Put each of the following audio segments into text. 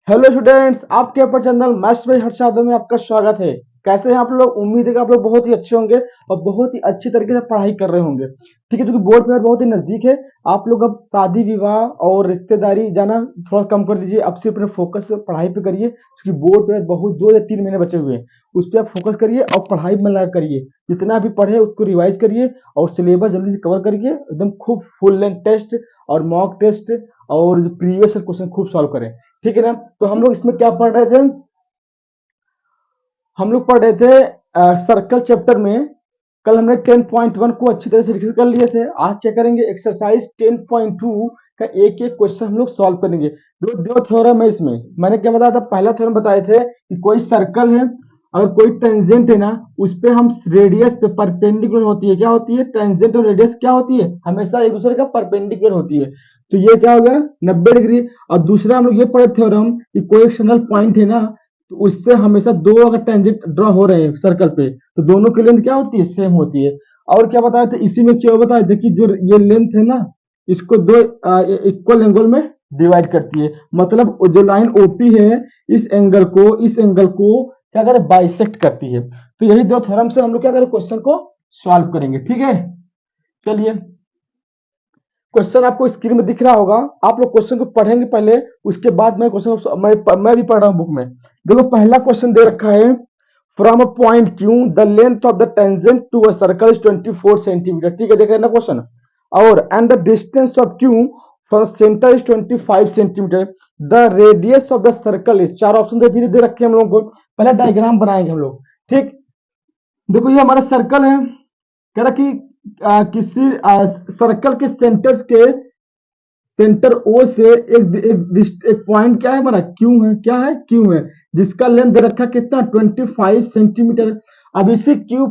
Hello students, आपके अपने channel maths में हर्षाद में आपका स्वागत है। कैसे हैं आप लोग? उम्मीद है कि आप लोग बहुत ही अच्छे होंगे और बहुत ही अच्छी तरीके से पढ़ाई कर रहे होंगे। ठीक है, क्योंकि बोर्ड पेपर बहुत ही नजदीक है। आप लोग अब शादी विवाह और रिश्तेदारी जाना थोड़ा कम कर दीजिए। अब सिर्फ अपने फोकस पढ़ाई पे करिए, क्योंकि बोर्ड पेपर बहुत 2 या 3 महीने बचे हुए हैं। उस पर आप फोकस करिए और पढ़ाई में लगा करिए। जितना भी पढ़े उसको रिवाइज करिए और सिलेबस जल्दी से कवर करिए। एकदम खूब फुल लेंथ टेस्ट और मॉक टेस्ट और प्रीवियस क्वेश्चन खूब सॉल्व करें। ठीक है ना? तो हम लोग इसमें क्या पढ़ रहे थे? हम लोग पढ़ रहे थे सर्कल चैप्टर में। कल हमने 10.1 को अच्छी तरह से रिवीजन कर लिए थे। आज क्या करेंगे? एक्सरसाइज 10.2 का एक एक क्वेश्चन हम लोग सॉल्व करेंगे। दो दो थ्योरम है इसमें। मैंने क्या बताया था? पहला थ्योरम बताए थे कि कोई सर्कल है, अगर कोई टेंजेंट है ना, उस पे हम रेडियस पे परपेंडिकुलर होती है। क्या होती है? टेंजेंट और रेडियस क्या होती है? हमेशा एक दूसरे का परपेंडिकुलर होती है। तो ये क्या होगा? 90 डिग्री। और दूसरा हम लोग ये पढ़े थ्योरम कि कोई एक्सटर्नल पॉइंट है ना, तो उससे हमेशा दो अगर टेंजेंट ड्रॉ हो रहे हैं सर्कल पे, तो दोनों की लेंथ क्या होती है? सेम होती है। और क्या बताया था? इसी में क्या बताया था कि जो ये लेंथ है ना, इसको दो इक्वल एंगल में डिवाइड करती है। मतलब जो लाइन ओपी है, इस एंगल को क्या करे? बाइसेक्ट करती है। तो यही दो थ्योरम से हम लोग क्या करें? क्वेश्चन को सॉल्व करेंगे। ठीक है, चलिए। क्वेश्चन आपको स्क्रीन में दिख रहा होगा। आप लोग क्वेश्चन को पढ़ेंगे पहले, उसके बाद मैं क्वेश्चन मैं भी पढ़ रहा हूँ बुक में। देखो, पहला क्वेश्चन दे रखा है, from a point Q the length of the tangent to a circle is 24 centimetre. ठीक है, देखा ना क्वेश्चन। और and the distance of Q from centre is 25 centimetre. The radius of the circle is, चार option दे रखे हैं हम लोग को। पहले डायग्राम बनाएंगे हम लोग। ठीक, देखो ये हमारा सर्कल है। कह रहा कि किसी सर्कल के सेंटर ओ से एक पॉइंट क्या है हमारा? क्यू है। क्या है? क्यू है, जिसका लेंथ दे रखा कितना? 25 सेंटीमीटर। अब इसी की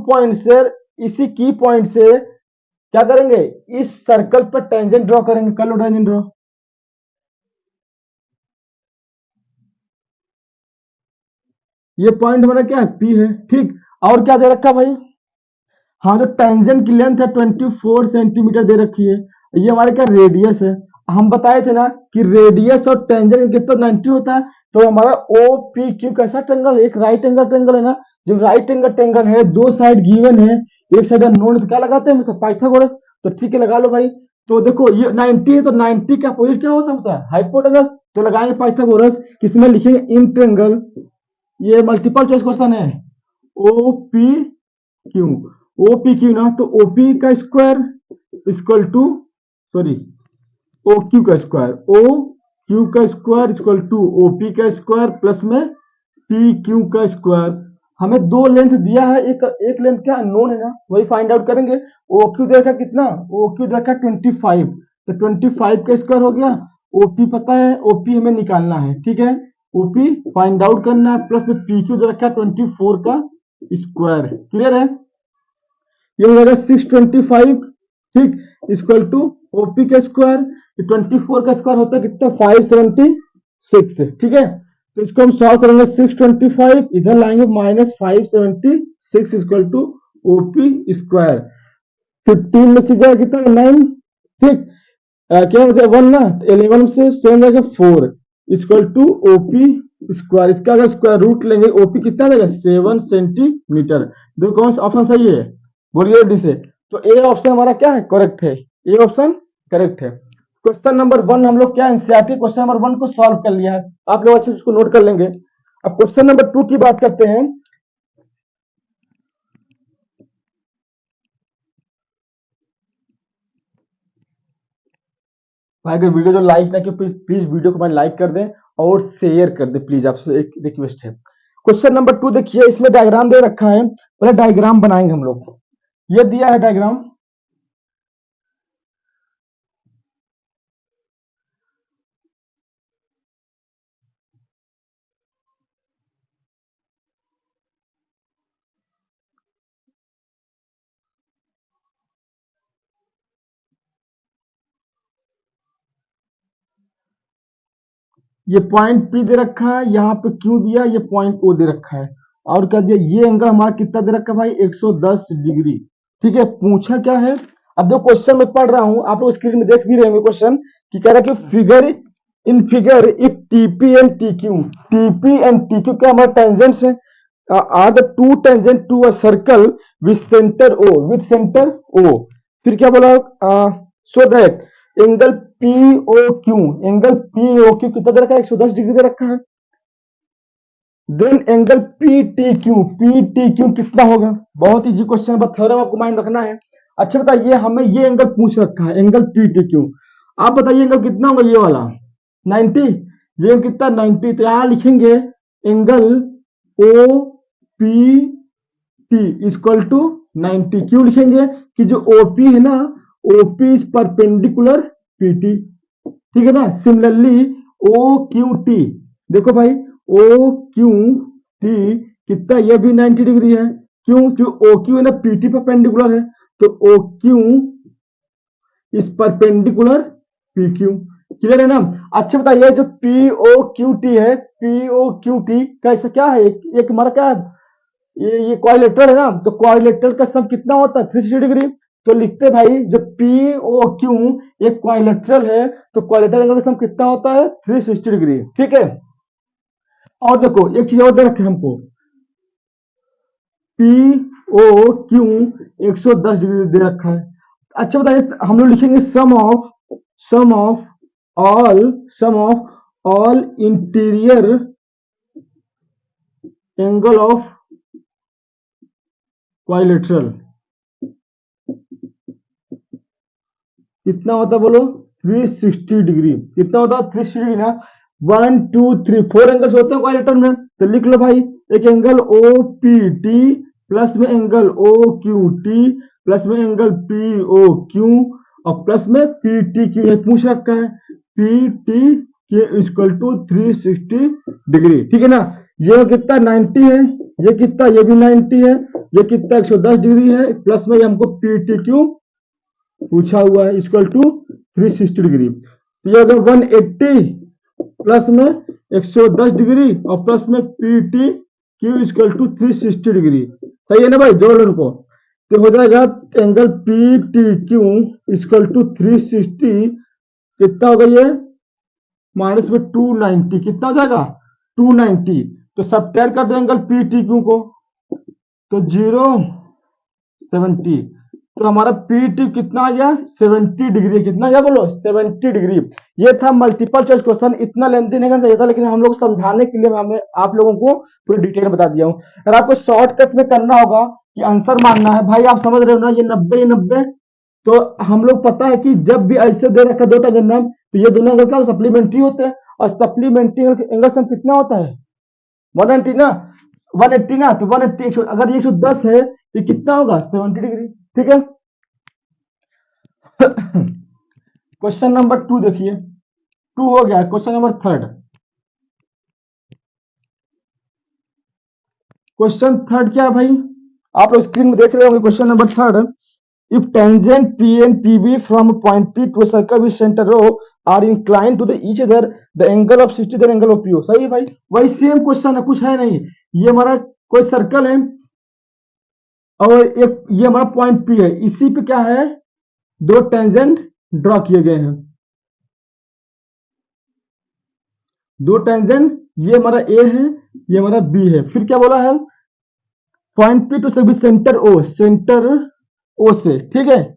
पॉइंट से क्या करेंगे? इस सर्कल पर टेंजेंट ड्रॉ करेंगे। कर लो टेंजेंट ड्रॉ। ये पॉइंट हमारा क्या है? पी है। ठीक, और क्या दे रखा भाई? हाँ, जो टेंजेंट की लेंथ है 24 सेंटीमीटर दे रखी है। ये हमारे क्या? रेडियस है। हम बताए थे ना कि रेडियस और टेंजेंट कितना 90 होता है। तो हमारा ओ पी क्यू कैसा ट्रेंगल? एक राइट एंगल ट्रेंगल है ना। जो राइट एंगल ट्रेंगल है, दो साइड गिवन है, एक साइड अननोन, तो क्या लगाते हैं? पाइथागोरस। तो ठीक है, लगा लो भाई। तो देखो ये 90 है, तो 90 का अपोजिट क्या होता है? हाइपोटेनस। तो लगाएंगे पाइथागोरस। किसमें लिखेंगे? In triangle. ये मल्टीपल चॉइस क्वेश्चन है। O P Q, OP Q ना, तो ओपी का square equal to, sorry, O Q का स्क्वायर, ओ क्यू का स्क्वायर इक्वल टू ओपी का स्क्वायर प्लस में पी क्यू का स्क्वायर। हमें दो लेंथ दिया है, एक लेंथ क्या? नोन है ना, वही फाइंड आउट करेंगे। ओ क्यू देखा कितना? ओ क्यू देखा 25, तो 25 का स्क्वायर हो गया। ओपी पता है, ओपी हमें निकालना है। ठीक है, ओपी फाइंड आउट करना है, प्लस में पी क्यू रखा 24 का स्क्वायर। क्लियर है? ये हो जाएगा 625। ठीक, इक्वल टू ओपी का स्क्वायर। 24 का स्क्वायर होता है कितना? 576। ठीक है, तो इसको हम सॉल्व करेंगे। 625 इधर लाएंगे, minus 576 equal to OP square. 15 में से जाएगा कितना? 9। ठीक, क्या होता है? 1 ना, 11 से 7 जाएगा 4 इक्वल टू ओपी स्क्वायर। इसका अगर स्क्वायर रूट लेंगे, ओपी कितना देगा? 7 सेंटीमीटर। देखो कौन सा ऑप्शन सही है? बोलिए जल्दी से। तो ए ऑप्शन हमारा क्या है? करेक्ट है। ए ऑप्शन करेक्ट है। क्वेश्चन नंबर 1 हम लोग क्या? एनसीईआरटी क्वेश्चन नंबर 1 को सॉल्व कर लिया है। आप लोग अच्छे से उसको नोट कर लेंगे। अब क्वेश्चन नंबर 2 की बात करते हैं। भाई अगर वीडियो जो लाइक ना कि प्लीज वीडियो को लाइक कर दें और शेयर कर दें प्लीज, आपसे एक रिक्वेस्ट है। क्वेश्चन नंबर 2 देखिए, इसमें डायग्राम दे रखा है। पहले डायग्राम बनाएंगे हम लोग। ये दिया है डायग्राम। ये पॉइंट पी दे रखा है, यहाँ पे क्यू दिया, ये पॉइंट ओ दे रखा है। और क्या दिया? ये एंगल हमारा कितना दे रखा है भाई? 110 डिग्री। ठीक है, पूछा क्या है? अब जो क्वेश्चन मैं पढ़ रहा हूं, आप लोग स्क्रीन में देख भी रहे होंगे क्वेश्चन, कि कह रहा है कि figure in figure if TP and TQ, TP and TQ क्या हमारे टेंजेंट्स हैं, are the two tangent to a circle with centre O, फिर क्या बोला, so that angle POQ, angle POQ कितना दे रखा है, 110 डिग्री दे रखा है। देन एंगल PTQ कितना होगा, बहुत इजी क्वेश्चन है, बस थ्योरम आपको माइंड रखना है। अच्छा बताइए, हमें ये एंगल पूछ रखा है, एंगल PTQ, आप बताइए एंगल कितना होगा ये वाला, 90, ये कितना 90, तो यहां लिखेंगे एंगल OPT इक्वल टू 90, क्यों लिखेंगे कि जो OP है ना, OP इज परपेंडिकुलर PT, ठीक है ना। सिमिलरली OQT, देखो भाई OQT कितना, ये भी 90 डिग्री है, क्यों, क्यों OQ है ना PT परपेंडिकुलर है, तो OQ इस परपेंडिकुलर PQ, क्लियर है ना। अच्छा बताइए जो POQT है, POQT कैसा क्या है, एक हमारा क्या है, ये क्वाड्रिलेटरल है ना, तो क्वाड्रिलेटरल का सम कितना होता है 360 डिग्री, तो लिखते भाई जो POQ एक क्वाड्रिलेटरल है, तो क्वाड्रिलेटरल एंगल का सम कितना होता है 360 डिग्री, ठीक है। और देखो एक चीज और दे रखे हमको, POQ 110 डिग्री दे रखा है। अच्छा बताइए, हम लोग लिखेंगे sum of all interior angle of quadrilateral कितना होता है बोलो, 360 डिग्री, कितना होता है 360 डिग्री ना, 1 2 3 4 एंगल्स होते हैं क्वाड्रिलेटरल में, तो लिख लो भाई, एक एंगल OPT प्लस में एंगल OQT प्लस में एंगल POQ और प्लस में PTQ, ये पूछ रखा है PTQ इक्वल टू 360 डिग्री, ठीक है ना। ये कितना 90 है, ये कितना, ये भी 90 है, ये कितना 110 डिग्री है, प्लस में हमको PTQ पूछा हुआ है इक्वल टू 360 डिग्री, तो ये अगर 180 प्लस में 110 डिग्री और प्लस में PTQ इक्वल टू 360 डिग्री, सही है ना भाई, जोड़ लो उनको, तो हो जाएगा एंगल PTQ इक्वल टू 360 कितना होगा ये, माइनस में 290, कितना हो जाएगा 290, तो सब्ट्रैक्ट कर दो एंगल PTQ को, तो 070, तो हमारा PTQ कितना आ गया 70 डिग्री, कितना गया बोलो 70 डिग्री। ये था मल्टीपल चॉइस क्वेश्चन, इतना लेंथी नहीं करना चाहिए था, लेकिन हम लोग समझाने के लिए हमें आप लोगों को पूरी डिटेल बता दिया हूँ। अगर आपको शॉर्टकट में करना होगा कि आंसर मानना है, भाई आप समझ रहे हो ना, ये 90 तो हम लोग पता है कि जब भी ऐसे दे रखा दो टेंजेंट, तो ये दोनों एंगल क्या सप्लीमेंट्री होते हैं, और सप्लीमेंट्री एंगल सम कितना होता है 180 ना, 180 ना, तो 180 अगर ये 110 है तो कितना होगा 70 डिग्री, ठीक है। क्वेश्चन नंबर 2 देखिए, 2 हो गया, क्वेश्चन नंबर 3, क्वेश्चन 3 क्या है भाई, आप लोग स्क्रीन में देख रहे होंगे, question number 3, if tangent P and PB from point P to a circle with center O are inclined to the each other, the angle of 60 then angle of PO, सही है भाई, वही सेम क्वेश्चन है, कुछ है नहीं, ये हमारा कोई सर्कल है और एक ये हमारा पॉइंट P है, इसी पे क्या है दो टेंजेंट ड्रॉ किए गए हैं, दो टेंजेंट, ये हमारा A है, ये हमारा B है, फिर क्या बोला है point P to centre O, centre O से, ठीक है,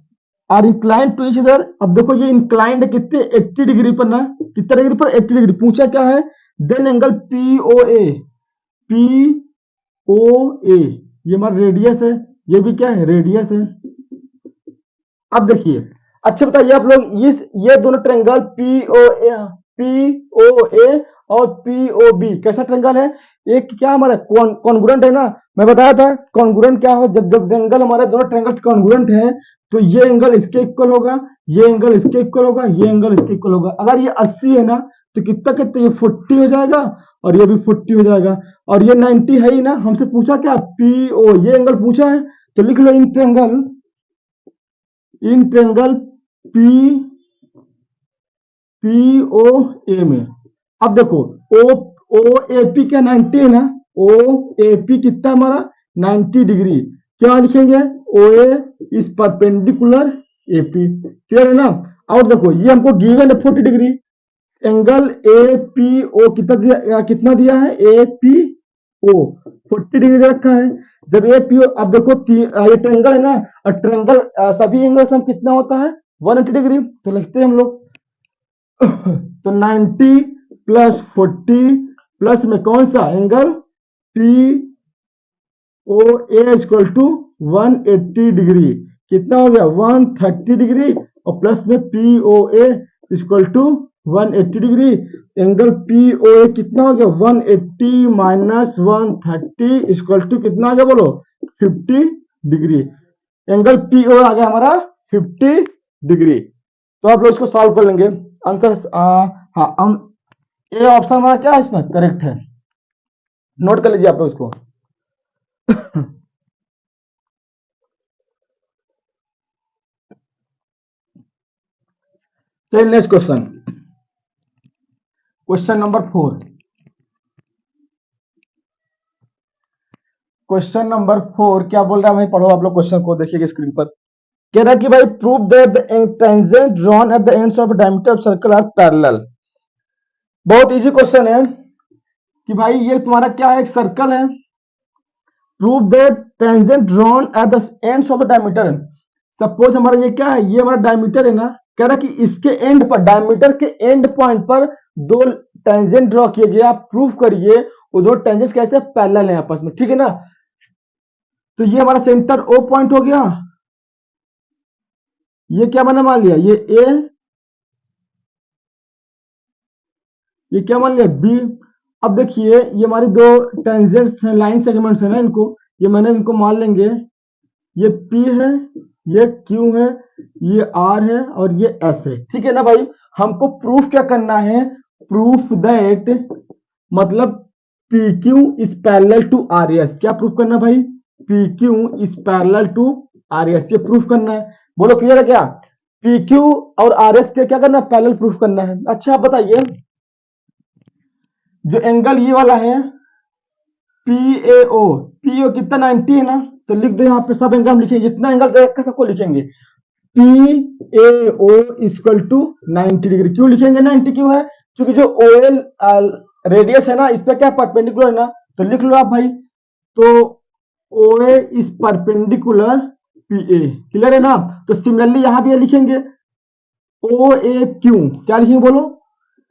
are inclined to each other. अब देखो ये इंक्लाइंड है कितने 80 डिग्री पर ना, कितने डिग्री पर 80 डिग्री, पूछा क्या है, देन एंगल POA, POA ये हमारा रेडियस है, ये भी क्या है रेडियस है। अब देखिए, अच्छा बताइए आप लोग, ये दोनों ट्रायंगल POA और POB कैसा ट्रायंगल है, एक क्या हमारा कॉन्ग्रुएंट है ना, मैं बताया था कॉन्ग्रुएंट क्या हो, जब एंगल हमारे दोनों ट्रायंगल कॉन्ग्रुएंट है तो ये एंगल इसके इक्वल होगा, ये एंगल इसके इक्वल होगा, ये एंगल इसके इक्वल होगा। अगर ये 80 है ना तो कितना कितना ये 40 हो जाएगा और ये भी 40 हो जाएगा, और ये 90 है ही ना, हमसे पूछा क्या PO, ये एंगल पूछा है, तो लिख लो इन ट्रायंगल POA में। अब देखो OAP क्या 90 है ना, OAP कितना हमारा 90 डिग्री, क्या लिखेंगे OA is perpendicular AP, clear है ना। और देखो ये हमको गिवन है 40 degree, angle A P O कितना दिया है, ए पी ओ 40 डिग्री दे रखा है। जब ए पी ओ, अब देखो ये ट्रायंगल है ना, और ट्रायंगल सभी एंगल से कितना होता है 180 डिग्री। तो लिखते हैं हम लोग तो 90 प्लस 40 प्लस में कौन सा angle P O A equal to 180 degree, कितना हो गया 130 डिग्री, और प्लस में P O A equal to 180 degree. Angle P O A कितना हो गया 180 माइनस 130 इक्वल टू कितना आ गया बोलो 50 डिग्री। एंगल पी ओ आ गया हमारा 50 डिग्री। तो आप लोग इसको सॉल्व कर लेंगे। आंसर हाँ, हम ए ऑप्शन हमारा क्या है इसमें करेक्ट है, नोट कर लीजिए आप लोग इसको। Next question, question number 4। Question number 4 क्या बोल रहा है भाई, पढ़ो आप लोग क्वेश्चन को, देखिए स्क्रीन पर। कह रहा है कि भाई prove that the tangent drawn at the ends of diameter of circle are parallel. बहुत इजी क्वेश्चन है कि भाई ये तुम्हारा क्या है, एक सर्कल है। Prove that tangent drawn at the ends of the diameter. Suppose हमारा ये क्या है, ये हमारा डायमीटर है ना, कह रहा है कि इसके एंड पर, डायमीटर के एंड पॉइंट पर दो टेंजेंट ड्रॉ किए गए। आप प्रूफ करिए वो दो टेंजेंट कैसे पैरेलल है आपस में, ठीक है ना। तो ये हमारा सेंटर ओ पॉइंट हो गया, ये क्या बना मान लिया ये ए, ये क्या मान लिया बी। अब देखिए ये हमारी दो टेंजेंट्स हैं, लाइन सेगमेंट्स है ना, इनको ये मैंने इनको मान लेंगे, ये P है, ये Q है, ये R है और ये S है, ठीक है ना भाई। हमको प्रूफ क्या करना है, प्रूफ दैट मतलब PQ is parallel to RS। क्या प्रूफ करना भाई, PQ is parallel to RS, ये प्रूफ करना है। बोलो क्लियर है क्या, PQ और RS के क्या करना है, पैरेलल प्रूफ करना है। अच्छा आप बताइए, जो एंगल ये वाला है PAO, PO कितना 90 है ना, तो लिख दो यहाँ पे सब एंगल हम लिखेंगे, जितना एंगल देख सबको लिखेंगे PAO इक्वल टू 90 डिग्री। क्यों लिखेंगे 90, क्यों है, क्योंकि जो OL रेडियस है ना इस पे क्या परपेंडिकुलर है ना, तो लिख लो आप भाई। तो OA is perpendicular PA, clear है ना। तो सिमिलरली यहां भी लिखेंगे OAQ, क्या लिखेंगे बोलो,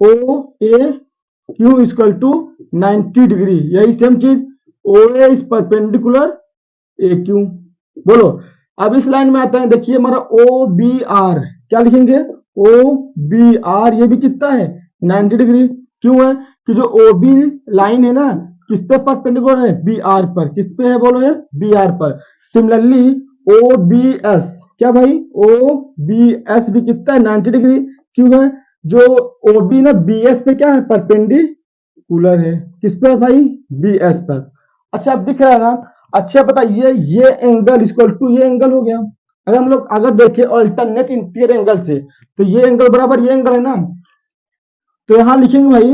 OAQ इक्वल टू 90 डिग्री, यही सेम चीज OA इज परपेंडिकुलर AQ। बोलो अब इस लाइन में आते हैं, देखिए हमारा OBR, क्या लिखेंगे OBR, ये भी कितना है 90 डिग्री। क्यों है कि जो OB लाइन है ना किस पे परपेंडिकुलर है, BR पर। किस पे है बोलो, ये BR पर। सिमिलरली OBS, क्या भाई OBS भी कितना है 90 डिग्री। क्यों है, जो OB ना BS पे क्या है परपेंडिकुलर है, किस पे भाई BS पर। अच्छा अब दिख रहा है ना। अच्छा बताइए ये एंगल इक्वल टू ये एंगल हो गया। अगर हम लोग अगर देखें अल्टरनेट इंटीरियर एंगल से, तो ये एंगल बराबर ये एंगल है ना, तो यहां लिखेंगे भाई,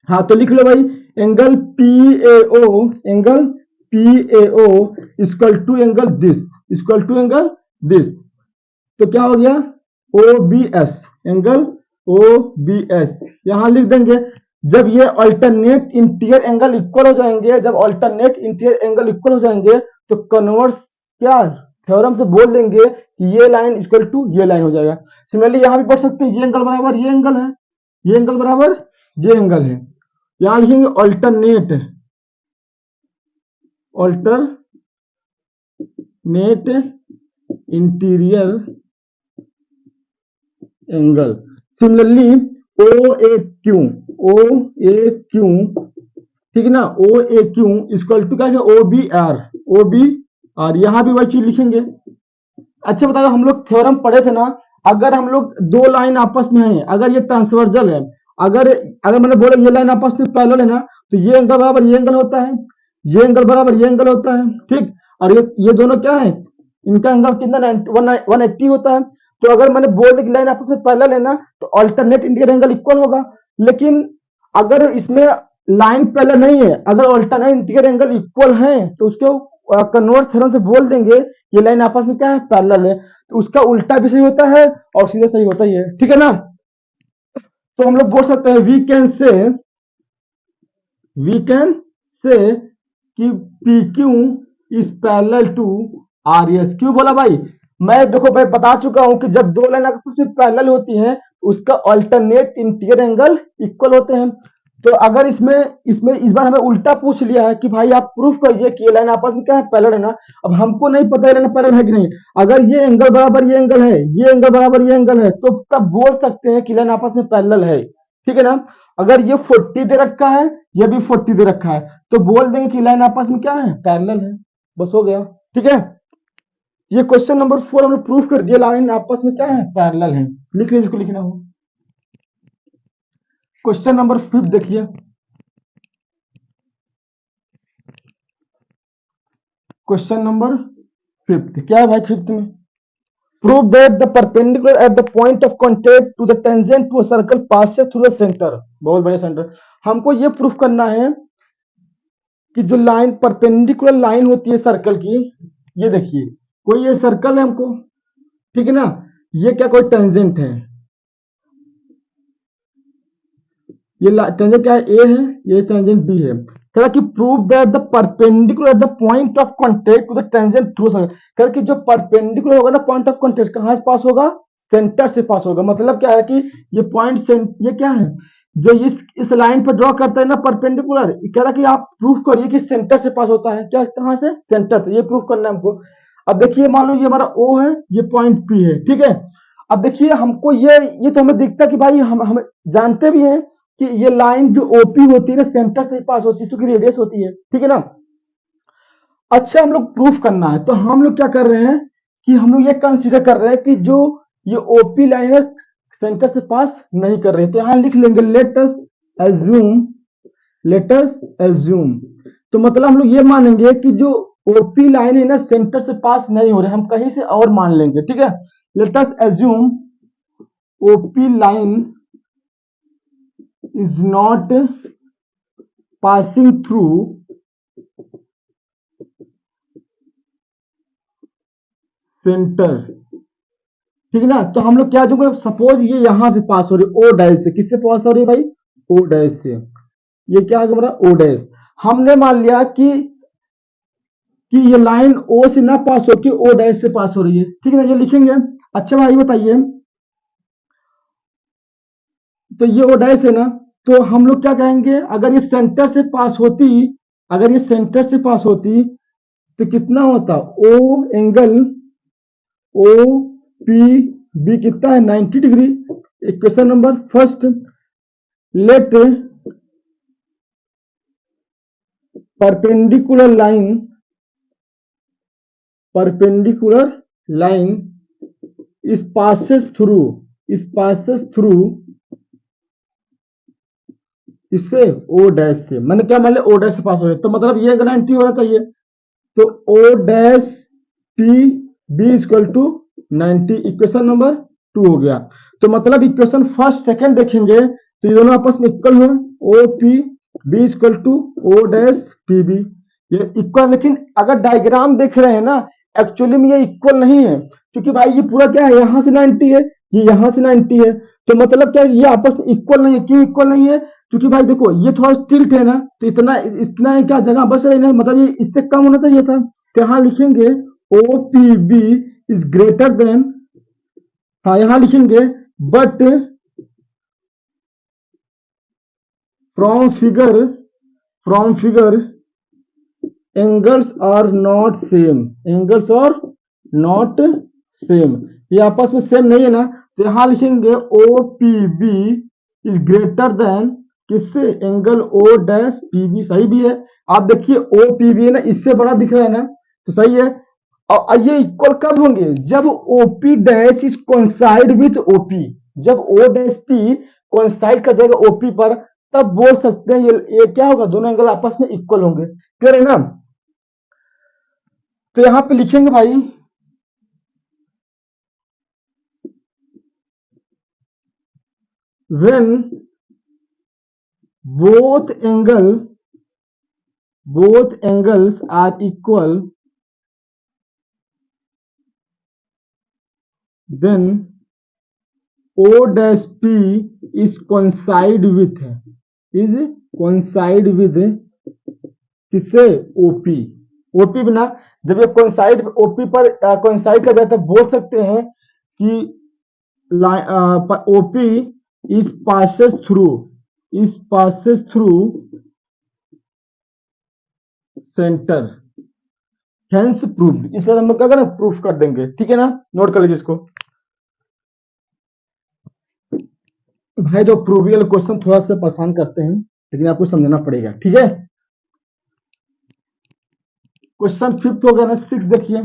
हाँ तो लिख लो भाई angle PAO, angle PAO equal to angle this, equal to angle this. तो क्या हो गया OBS, एंगल OBS यहां लिख देंगे। जब ये अल्टरनेट इंटीरियर एंगल इक्वल हो जाएंगे, जब अल्टरनेट इंटीरियर एंगल इक्वल हो जाएंगे, तो कन्वर्स क्या थ्योरम से बोल देंगे कि ये लाइन इक्वल टू ये लाइन हो जाएगा। सिमिलरली यहां भी पढ़ सकते हैं, ये एंगल बराबर ये एंगल है, ये एंगल बराबर ये एंगल है। यहां लिखेंगे alternate, alternate interior angle. Similarly OAQ, OAQ ठीक है ना, OAQ इक्वल टू क्या है OBR, OBR यहां भी वही चीज लिखेंगे। अच्छा बताओ हम लोग थ्योरम पढ़े थे ना, अगर हम लोग दो लाइन आपस में है, अगर ये ट्रांसवर्जल है, अगर अगर मैंने बोला ये लाइन आपस में पैरेलल है ना, तो ये एंगल बराबर ये एंगल होता है, ये एंगल बराबर ये एंगल होता है, ठीक। और ये दोनों क्या है, इनका एंगल कितना 180 होता है। तो अगर मैंने बोल दिया कि लाइन आपस में पैरेलल है ना, तो अल्टरनेट इंटीरियर एंगल इक्वल होगा। लेकिन अगर इसमें लाइन पैरेलल नहीं है, अगर अल्टरनेट इंटीरियर एंगल इक्वल है, तो उसको कन्वर्स थ्योरम से बोल देंगे ये लाइन आपस में क्या है पैरेलल है। तो उसका उल्टा भी सही होता है और सीधा सही होता ही है, ठीक है ना। तो हम लोग बोल सकते हैं वी कैन से कि P Q is parallel to R S. क्यों बोला भाई? मैं देखो भाई बता चुका हूं कि जब दो लाइन आपस में पैरेलल होती हैं उसका अल्टरनेट इंटीरियर एंगल इक्वल होते हैं। तो अगर इसमें इसमें इस बार हमें उल्टा पूछ लिया है कि भाई आप प्रूफ करिए कि ये लाइन आपस में क्या है, पैरेलल है ना। अब हमको नहीं पता ये लाइन पैरेलल है कि नहीं। अगर ये एंगल बराबर ये एंगल है, ये एंगल बराबर ये एंगल है, तो तब बोल सकते हैं कि लाइन आपस में पैरेलल है। ठीक है ना। अगर ये 40 दे रखा है, ये भी 40 दे रखा है, तो बोल देंगे कि लाइन आपस में क्या है, पैरेलल है। बस हो गया। ठीक है। ये क्वेश्चन नंबर 4 हमने प्रूफ कर दिया लाइन आपस में क्या है, पैरेलल है। लिख लीजिए, इसको लिखना हो। क्वेश्चन नंबर 5 देखिए। क्वेश्चन नंबर 5 क्या है भाई? 5 में prove that the perpendicular at the point of contact to the tangent to a circle passes through the centre. बहुत बड़े सेंटर। हमको ये प्रूफ करना है कि जो लाइन परपेंडिकुलर लाइन होती है सर्कल की, ये देखिए कोई ये सर्कल है हमको, ठीक है ना। ये क्या कोई टेंजेंट है, ये टेंजेंट क्या है, ए है, ये टेंजेंट बी है। कह कि prove that the perpendicular at the point of contact to the tangent through circle. कह कि जो परपेंडिकुलर होगा ना पॉइंट ऑफ कांटेक्ट कहां से पास होगा, सेंटर से पास होगा। मतलब क्या है कि ये पॉइंट ये क्या है जो इस लाइन पर ड्रॉ करता है ना परपेंडिकुलर, कह रहा कि आप प्रूफ करिए कि सेंटर से पास होता है। क्या कहां से, सेंटर से। ये प्रूफ करना है हमको। अब देखिए मान लो ये हमारा ओ है, ये पॉइंट पी है, ठीक है। अब देखिए हमको ये तो हमें दिखता है कि भाई हम जानते भी हैं कि ये लाइन जो ओपी होती है ना सेंटर से पास होती है क्योंकि रेडियस होती है, ठीक है ना। अच्छा हम लोग प्रूफ करना है तो हम लोग क्या कर रहे हैं कि हम लोग ये कंसीडर कर रहे हैं कि जो ये ओपी लाइन है सेंटर से पास नहीं कर रहे। तो यहां लिख लेंगे लेट अस एज्यूम। तो मतलब हम लोग ये मानेंगे कि जो ओपी लाइन है ना सेंटर से पास नहीं हो रहे, हम कहीं से और मान लेंगे, ठीक है। Let us assume OP line is not passing through centre, ठीक है ना। तो हम लोग क्या जो सपोज ये यहां से पास हो रही है ओ डैश से, किससे पास हो रही है भाई, ओ डैश से। ये क्या है हमारा ओ डैश। हमने मान लिया कि ये लाइन ओ से ना पास होकर ओ डैश से पास हो रही है, ठीक है ना। ये लिखेंगे। अच्छा भाई बताइए, तो ये ओ डैश है ना, तो हम लोग क्या कहेंगे अगर ये सेंटर से पास होती, अगर ये सेंटर से पास होती तो कितना होता, O angle O P B कितना है 90 degree. Equation number first, let perpendicular line is passes through इससे ओ डैश से। मैंने क्या मान लिया ओ डैश से पास हो रहा है, तो मतलब ये 90 होना चाहिए। तो O dash P B equal to 90, equation number 2 हो गया। तो मतलब इक्वेशन फर्स्ट सेकंड देखेंगे तो ये दोनों आपस में इक्वल हो, O P B equal to O dash P B, ये इक्वल। लेकिन अगर डायग्राम देख रहे हैं ना एक्चुअली में ये इक्वल नहीं है, क्योंकि भाई ये पूरा क्या है यहां से 90 है, ये यहां से 90 है। तो मतलब क्या ये आपस में इक्वल नहीं है। क्यों इक्वल नहीं है, क्योंकि भाई देखो ये थोड़ा टिल्ट है ना, तो इतना क्या जगह बच रही ना, मतलब ये इससे कम होना चाहिए था। तो यहां लिखेंगे O P B is greater than, हाँ यहां लिखेंगे but from figure angles are not same, ये आपस में सेम नहीं है ना। तो यहां लिखेंगे O P B is greater than किससे, angle O dash P B. सही भी है। आप देखिए ओ पी बी है ना, इससे बड़ा दिख रहा है ना, तो सही है। और ये इक्वल कब होंगे, जब OP dash is coincide with OP, जब ओ डैश पी कोइंसाइड कर जाएगा ओपी पर, तब बोल सकते हैं ये क्या होगा, दोनों एंगल आपस में इक्वल होंगे। क्लियर है ना। तो यहां पे लिखेंगे भाई when both angles are equal, then O dash P is coincide with है, इज कोइंसाइड विद किससे, ओपी। ओपी बिना जब ये कोइंसाइड ओपी पर कोइंसाइड कर जाता है, बोल सकते हैं कि OP is passes through centre, hence proof. इसलिए हम लोग क्या करें, प्रूफ कर देंगे, ठीक है ना, नोट कर लीजिए इसको। भाई जो प्रूवियल क्वेश्चन थोड़ा सा परेशान करते हैं, लेकिन आपको समझना पड़ेगा, ठीक है। क्वेश्चन 5 हो गया ना, 6 देखिए।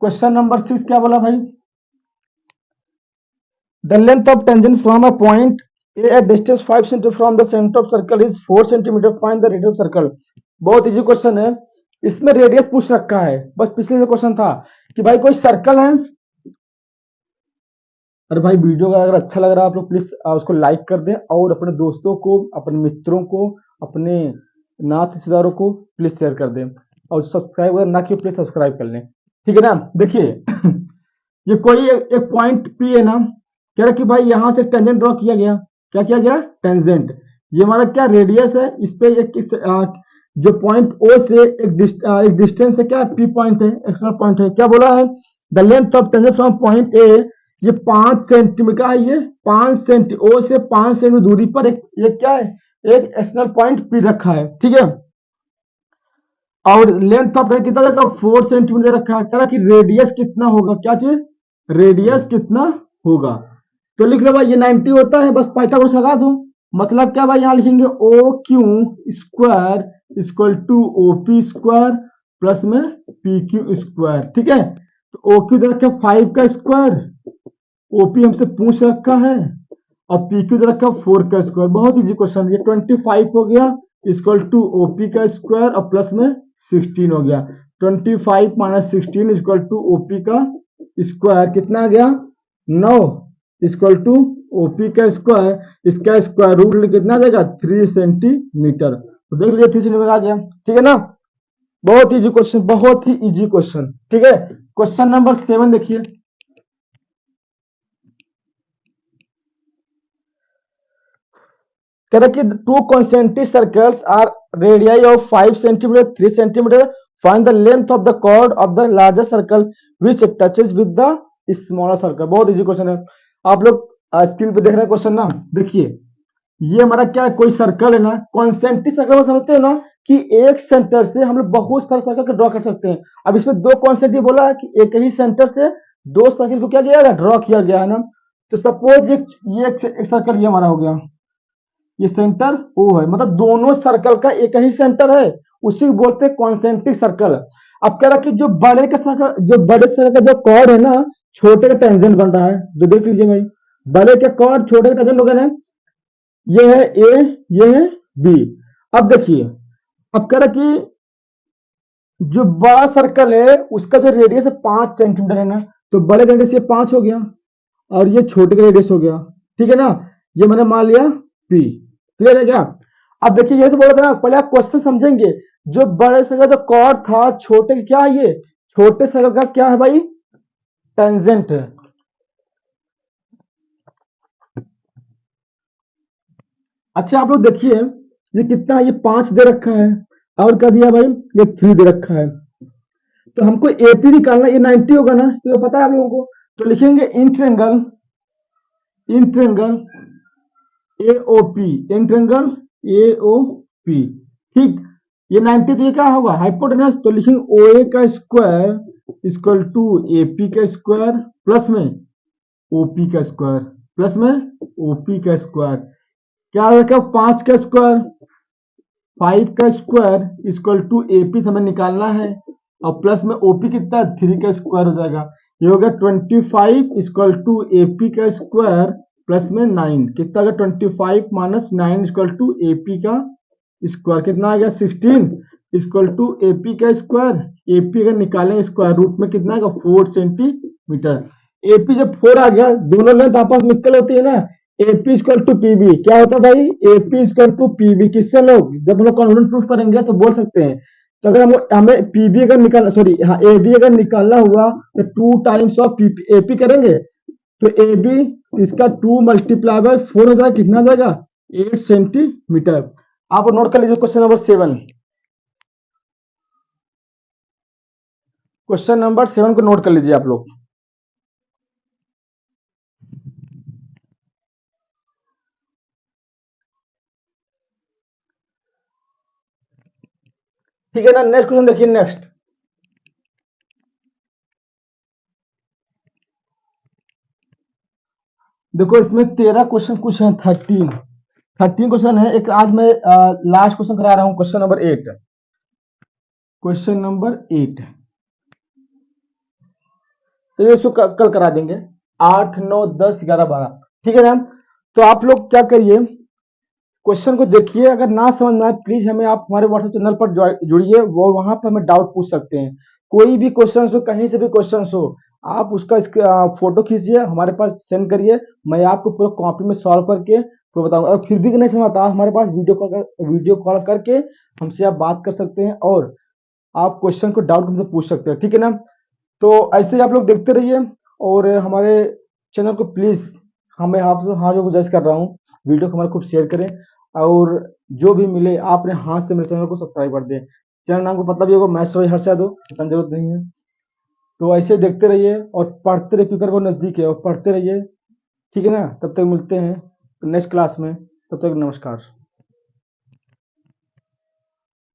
क्वेश्चन नंबर 6 क्या बोला भाई, the length of tangent from a point A at distance 5 cm from the centre of circle is 4 cm, find the radius of circle. बहुत इजी क्वेश्चन है, इसमें रेडियस पूछ रखा है। बस पिछले से क्वेश्चन था कि भाई कोई सर्कल है। अरे भाई वीडियो अगर अच्छा लग रहा है आप लोग प्लीज उसको लाइक कर दें, और अपने दोस्तों को, अपने मित्रों को, अपने नात रिश्तेदारों को प्लीज शेयर कर दें, और सब्सक्राइब अगर ना किए प्लीज सब्सक्राइब कर लें, ठीक है ना। देखिए ये कोई एक पॉइंट पी है ना, कह रहा कि भाई यहां से टेंजेंट ड्रॉ किया गया, क्या किया गया, टेंजेंट। ये हमारा क्या रेडियस है, इस पे एक जो पॉइंट ओ से एक डिस्टेंस है, क्या पी पॉइंट है, एक्सटर्नल पॉइंट है। क्या बोला है, the length of tangent from point A, ये 5 सेंटीमीटर का है, ये 5 सेंटी ओ से 5 सेंटीमीटर दूरी पर ये क्या है, एक एक्सटर्नल पॉइंट पी रखा है, ठीक है। और लेंथ ऑफ कितना रखा, 4 सेंटीमीटर रखा है। कह रहा कि रेडियस कितना होगा, क्या चीज, रेडियस कितना होगा। तो लिख लो भाई ये 90 होता है, बस पाइथागोरस लगा दो। मतलब क्या भाई, यहां लिखेंगे O Q square equal to O P square plus में पी क्यू स्क्वायर, ठीक है। तो ओ क्यू दे रखा 5 का स्क्वायर, ओपी हमसे पूछ रखा है, और पी क्यू दे रखा 4 का स्क्वायर। बहुत इजी क्वेश्चन, ये 25 हो गया इक्वल टू ओपी का स्क्वायर और प्लस में 16 हो गया। 25 माइनस 16 इक्वल टू ओपी का स्क्वायर, कितना आ गया, 9 इक्वल टू ओपी का स्क्वायर, इसका स्क्वायर रूट कितना आ जाएगा, 3 सेंटीमीटर। तो देख लीजिए 3 सेंटीमीटर आ गया, ठीक है ना। बहुत इजी क्वेश्चन, बहुत ही इजी क्वेश्चन, ठीक है। क्वेश्चन नंबर 7 देखिए, कह रहा कि two concentric circles are radii of 5 centimetre 3 centimetre, find the length of the chord of the larger circle which touches with the smaller circle. बहुत इजी क्वेश्चन है, आप लोग स्क्रीन पे देख रहे हैं क्वेश्चन ना। देखिए ये हमारा क्या है, कोई सर्कल है ना, कॉन्सेंट्रिक सर्कल समझते हो ना, कि एक सेंटर से हम लोग बहुत सारे सर्कल को ड्रॉ कर सकते हैं। अब इसमें 2 कॉन्सेंट्रिक बोला है कि एक ही सेंटर से 2 सर्कल को क्या किया गया, ड्रॉ किया गया है ना। तो सपोज ये एक सर्कल ये हमारा हो गया, ये सेंटर ओ है, मतलब दोनों सर्कल का एक ही सेंटर है, उसी को बोलते हैं कॉन्सेंट्रिक सर्कल। अब कह रहा कि जो बड़े का सर्कल, जो बड़े सर्कल का जो कॉर्ड है ना, छोटे का टेंजेंट बन रहा है। जो देख लीजिए भाई, बड़े के कॉर्ड छोटे का टेंजेंट होगा ना, ये है ए, ये है बी। अब देखिए, अब कह रहा कि जो बड़ा सर्कल है उसका जो रेडियस है 5 सेंटीमीटर है ना, तो बड़े रेडियस ये 5 हो गया, और ये छोटे का रेडियस हो गया, ठीक है ना। ये मैंने मान लिया पी, क्लियर है क्या। अब देखिए ये तो बोला था ना, पहले आप क्वेश्चन समझेंगे। जो बड़े सर्कल का कॉर्ड था, छोटे का क्या है, ये छोटे सर्कल का क्या है भाई, टेंजेंट है। अच्छा आप लोग देखिए, ये कितना, ये 5 दे रखा है, और क्या दिया भाई, ये 3 दे रखा है। तो हमको एपी निकालना, ये 90 होगा ना, तो पता है आप लोगों को। तो लिखेंगे in triangle AOP, in triangle AOP, ठीक। ये 90 तो ये क्या होगा, हाइपोटेनस। तो लिखेंगे ओए का स्क्वायर इक्वल टू एपी का स्क्वायर प्लस में ओपी का स्क्वायर, प्लस में ओपी का स्क्वायर। क्या रखा, 5 का स्क्वायर, 5 का स्क्वायर इक्वल टू एपी हमें निकालना है, और प्लस में ओपी कितना, 3 का स्क्वायर हो जाएगा। ये होगा 25 इक्वल टू एपी का स्क्वायर प्लस में 9, कितना आ गया, 25 माइनस 9 इक्वल टू एपी का स्क्वायर, कितना आ गया, 16 इक्वल टू एपी का स्क्वायर। एपी अगर निकालें स्क्वायर रूट में कितना आएगा, 4 सेंटीमीटर। एपी जब 4 आ गया, दोनों लेंथ आपस में इक्वल होती है ना, एपी इक्वल टू पीबी। क्या होता है भाई, एपी इक्वल टू पीबी। किससे लोग, जब हम लोग कॉन्फिडेंस प्रूफ करेंगे तो बोल सकते हैं। तो अगर हमें पीबी अगर निकालना, सॉरी हाँ एबी अगर निकालना हुआ, तो 2 टाइम्स ऑफ एपी करेंगे, तो ए बी इसका 2 मल्टीप्लाई बाय 4 हो जाएगा, कितना जाएगा 8 सेंटीमीटर। आप नोट कर लीजिए क्वेश्चन नंबर 7। क्वेश्चन नंबर 7 को नोट कर लीजिए आप लोग। ठीक है ना, नेक्स्ट क्वेश्चन देखिए। नेक्स्ट देखो, इसमें 13 क्वेश्चन कुछ है, 13 क्वेश्चन है। एक आज मैं लास्ट क्वेश्चन करा रहा हूं, क्वेश्चन नंबर 8। क्वेश्चन नंबर 8 तो ये इसको कल करा देंगे, 8, 9, 10, 11, 12। ठीक है ना। तो आप लोग क्या करिए, क्वेश्चन को देखिए, अगर ना समझ में आए प्लीज हमें आप हमारे व्हाट्सएप चैनल पर जुड़िए, वो वहां पर हमें डाउट पूछ सकते हैं। कोई भी क्वेश्चन हो, कहीं से भी क्वेश्चन हो, आप उसका फोटो खींचिए, हमारे पास सेंड करिए, मैं आपको पूरा कॉपी में सॉल्व करके तो बताऊंगा। अगर फिर भी नहीं समझ आता, हमारे पास वीडियो कॉल करके हमसे आप बात कर सकते हैं, और आप क्वेश्चन को डाउट हमसे पूछ सकते हैं। ठीक है ना। तो ऐसे ही आप लोग देखते रहिए, और हमारे चैनल को प्लीज, हमें आप हाँ जो गुजारिश कर रहा हूँ, वीडियो को हमारे खूब शेयर करें, और जो भी मिले आप अपने हाथ से मेरे चैनल को सब्सक्राइब कर दें। चैनल नाम को पता भी होगा, मैथ्स बाय हर्षद हो, इतना जरूरत नहीं है। तो ऐसे देखते रहिए और पढ़ते रहिए, पेपर वो नजदीक है और पढ़ते रहिए। ठीक है ना। तब तक मिलते हैं नेक्स्ट क्लास में, तब तक नमस्कार।